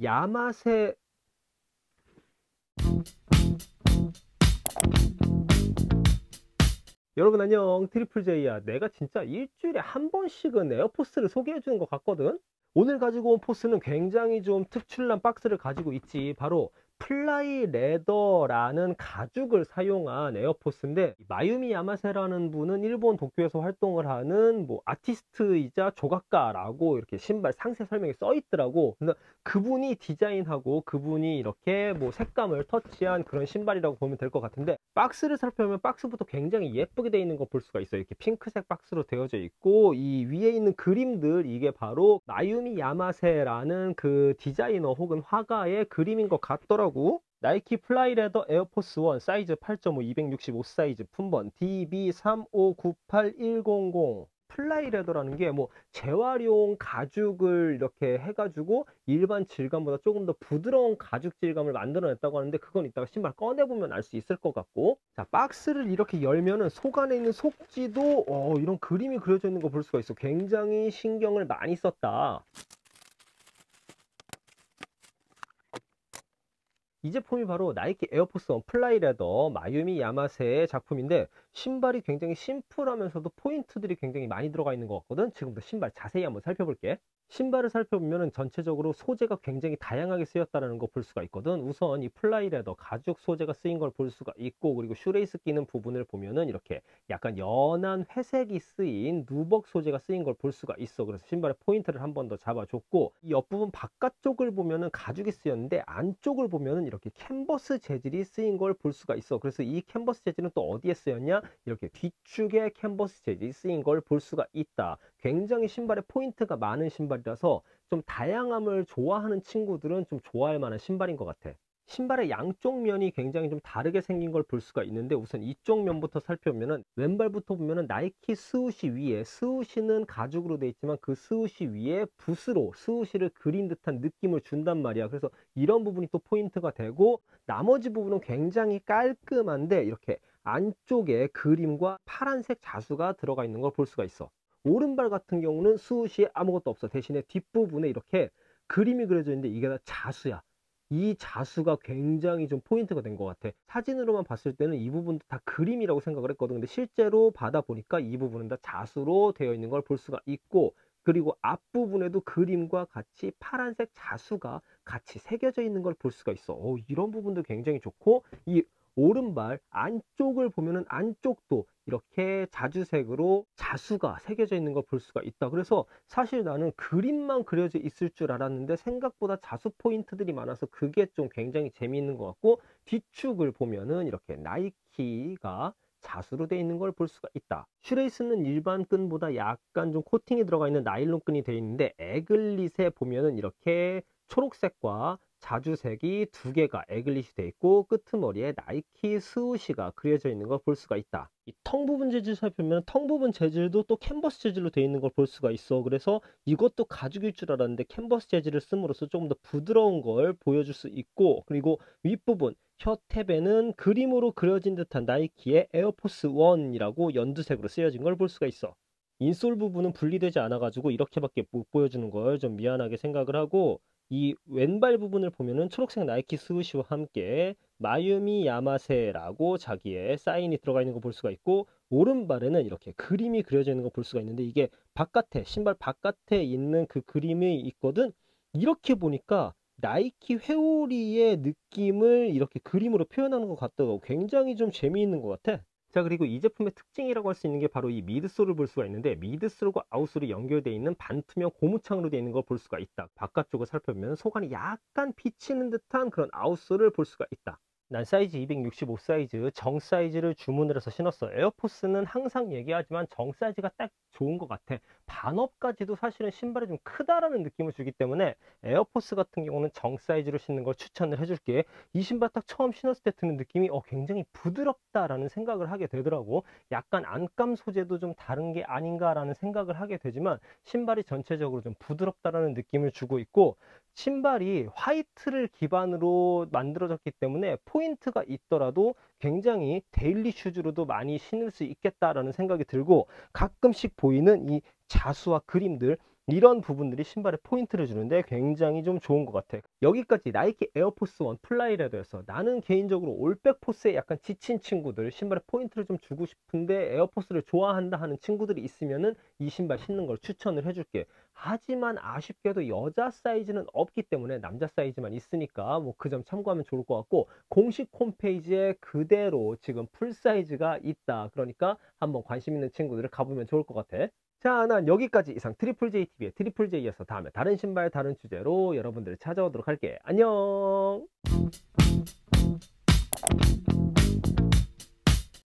야마세 여러분 안녕, 트리플 J야. 내가 진짜 일주일에 한 번씩은 에어포스를 소개해 주는 것 같거든. 오늘 가지고 온 포스는 굉장히 좀 특출난 박스를 가지고 있지. 바로 플라이 레더라는 가죽을 사용한 에어포스인데, 마유미 야마세라는 분은 일본 도쿄에서 활동을 하는 뭐 아티스트이자 조각가라고 이렇게 신발 상세 설명에 써 있더라고. 근데 그분이 디자인하고 그분이 이렇게 뭐 색감을 터치한 그런 신발이라고 보면 될 것 같은데, 박스를 살펴보면 박스부터 굉장히 예쁘게 되어 있는 거 볼 수가 있어요. 이렇게 핑크색 박스로 되어져 있고, 이 위에 있는 그림들, 이게 바로 마유미 야마세라는 그 디자이너 혹은 화가의 그림인 것 같더라고. 나이키 플라이레더 에어포스 1 사이즈 8.5 265 사이즈 품번 DB3598100. 플라이레더라는 게 뭐 재활용 가죽을 이렇게 해가지고 일반 질감보다 조금 더 부드러운 가죽 질감을 만들어냈다고 하는데, 그건 이따가 신발 꺼내보면 알 수 있을 것 같고. 자, 박스를 이렇게 열면은 속 안에 있는 속지도 이런 그림이 그려져 있는 거 볼 수가 있어. 굉장히 신경을 많이 썼다. 이 제품이 바로 나이키 에어포스 1 플라이레더 마유미 야마세의 작품인데, 신발이 굉장히 심플하면서도 포인트들이 굉장히 많이 들어가 있는 것 같거든. 지금부터 신발 자세히 한번 살펴볼게. 신발을 살펴보면 전체적으로 소재가 굉장히 다양하게 쓰였다는 거 볼 수가 있거든. 우선 이 플라이레더 가죽 소재가 쓰인 걸 볼 수가 있고, 그리고 슈레이스 끼는 부분을 보면은 이렇게 약간 연한 회색이 쓰인 누벅 소재가 쓰인 걸 볼 수가 있어. 그래서 신발의 포인트를 한 번 더 잡아줬고, 이 옆부분 바깥쪽을 보면은 가죽이 쓰였는데, 안쪽을 보면은 이렇게 캔버스 재질이 쓰인 걸 볼 수가 있어. 그래서 이 캔버스 재질은 또 어디에 쓰였냐? 이렇게 뒤축에 캔버스 재질이 쓰인 걸 볼 수가 있다. 굉장히 신발에 포인트가 많은 신발이라서 좀 다양함을 좋아하는 친구들은 좀 좋아할 만한 신발인 것 같아. 신발의 양쪽 면이 굉장히 좀 다르게 생긴 걸 볼 수가 있는데, 우선 이쪽 면부터 살펴보면은 왼발부터 보면은 나이키 스우시 위에, 스우시는 가죽으로 되어 있지만 그 스우시 위에 붓으로 스우시를 그린 듯한 느낌을 준단 말이야. 그래서 이런 부분이 또 포인트가 되고, 나머지 부분은 굉장히 깔끔한데 이렇게 안쪽에 그림과 파란색 자수가 들어가 있는 걸 볼 수가 있어. 오른발 같은 경우는 스우시에 아무것도 없어. 대신에 뒷부분에 이렇게 그림이 그려져 있는데, 이게 다 자수야. 이 자수가 굉장히 좀 포인트가 된 것 같아. 사진으로만 봤을 때는 이 부분도 다 그림이라고 생각을 했거든. 근데 실제로 받아보니까 이 부분은 다 자수로 되어 있는 걸 볼 수가 있고, 그리고 앞부분에도 그림과 같이 파란색 자수가 같이 새겨져 있는 걸 볼 수가 있어. 이런 부분도 굉장히 좋고, 이 오른발 안쪽을 보면은 안쪽도 이렇게 자주색으로 자수가 새겨져 있는 걸 볼 수가 있다. 그래서 사실 나는 그림만 그려져 있을 줄 알았는데, 생각보다 자수 포인트들이 많아서 그게 좀 굉장히 재미있는 것 같고, 뒤축을 보면은 이렇게 나이키가 자수로 되어 있는 걸 볼 수가 있다. 슈레이스는 일반 끈보다 약간 좀 코팅이 들어가 있는 나일론 끈이 되어 있는데, 에글릿에 보면은 이렇게 초록색과 자주색이 두 개가 에글릿이 되어 있고, 끄트머리에 나이키 스우시가 그려져 있는 걸 볼 수가 있다. 이 텅 부분 재질 살펴보면 텅 부분 재질도 또 캔버스 재질로 되어 있는 걸 볼 수가 있어. 그래서 이것도 가죽일 줄 알았는데 캔버스 재질을 씀으로써 조금 더 부드러운 걸 보여줄 수 있고, 그리고 윗부분 혀탭에는 그림으로 그려진 듯한 나이키의 에어포스 1이라고 연두색으로 쓰여진 걸 볼 수가 있어. 인솔 부분은 분리되지 않아 가지고 이렇게밖에 못 보여주는 걸 좀 미안하게 생각을 하고, 이 왼발 부분을 보면은 초록색 나이키 스우시와 함께 마유미 야마세라고 자기의 사인이 들어가 있는 거 볼 수가 있고, 오른발에는 이렇게 그림이 그려져 있는 거 볼 수가 있는데, 이게 바깥에 신발 바깥에 있는 그 그림이 있거든. 이렇게 보니까 나이키 회오리의 느낌을 이렇게 그림으로 표현하는 것 같더라고. 굉장히 좀 재미있는 것 같아. 자, 그리고 이 제품의 특징이라고 할 수 있는 게 바로 이 미드솔을 볼 수가 있는데, 미드솔과 아웃솔이 연결되어 있는 반투명 고무창으로 되어 있는 걸 볼 수가 있다. 바깥쪽을 살펴보면 속안이 약간 비치는 듯한 그런 아웃솔을 볼 수가 있다. 난 사이즈 265 사이즈 정 사이즈를 주문을 해서 신었어. 에어포스는 항상 얘기하지만 정 사이즈가 딱 좋은 것 같아. 반업까지도 사실은 신발이 좀 크다라는 느낌을 주기 때문에 에어포스 같은 경우는 정 사이즈로 신는 걸 추천을 해줄게. 이 신발 딱 처음 신었을 때 드는 느낌이 굉장히 부드럽다라는 생각을 하게 되더라고. 약간 안감 소재도 좀 다른 게 아닌가라는 생각을 하게 되지만, 신발이 전체적으로 좀 부드럽다라는 느낌을 주고 있고, 신발이 화이트를 기반으로 만들어졌기 때문에 포인트가 있더라도 굉장히 데일리 슈즈로도 많이 신을 수 있겠다라는 생각이 들고, 가끔씩 보이는 이 자수와 그림들, 이런 부분들이 신발에 포인트를 주는데 굉장히 좀 좋은 것 같아. 여기까지 나이키 에어포스 1 플라이레더였어. 나는 개인적으로 올백 포스에 약간 지친 친구들, 신발에 포인트를 좀 주고 싶은데 에어포스를 좋아한다 하는 친구들이 있으면은 이 신발 신는 걸 추천을 해줄게. 하지만 아쉽게도 여자 사이즈는 없기 때문에 남자 사이즈만 있으니까 뭐 그 점 참고하면 좋을 것 같고, 공식 홈페이지에 그대로 지금 풀 사이즈가 있다. 그러니까 한번 관심 있는 친구들을 가보면 좋을 것 같아. 자, 난 여기까지 이상 트리플 J TV의 트리플 J였어. 다음에 다른 신발 다른 주제로 여러분들을 찾아오도록 할게. 안녕.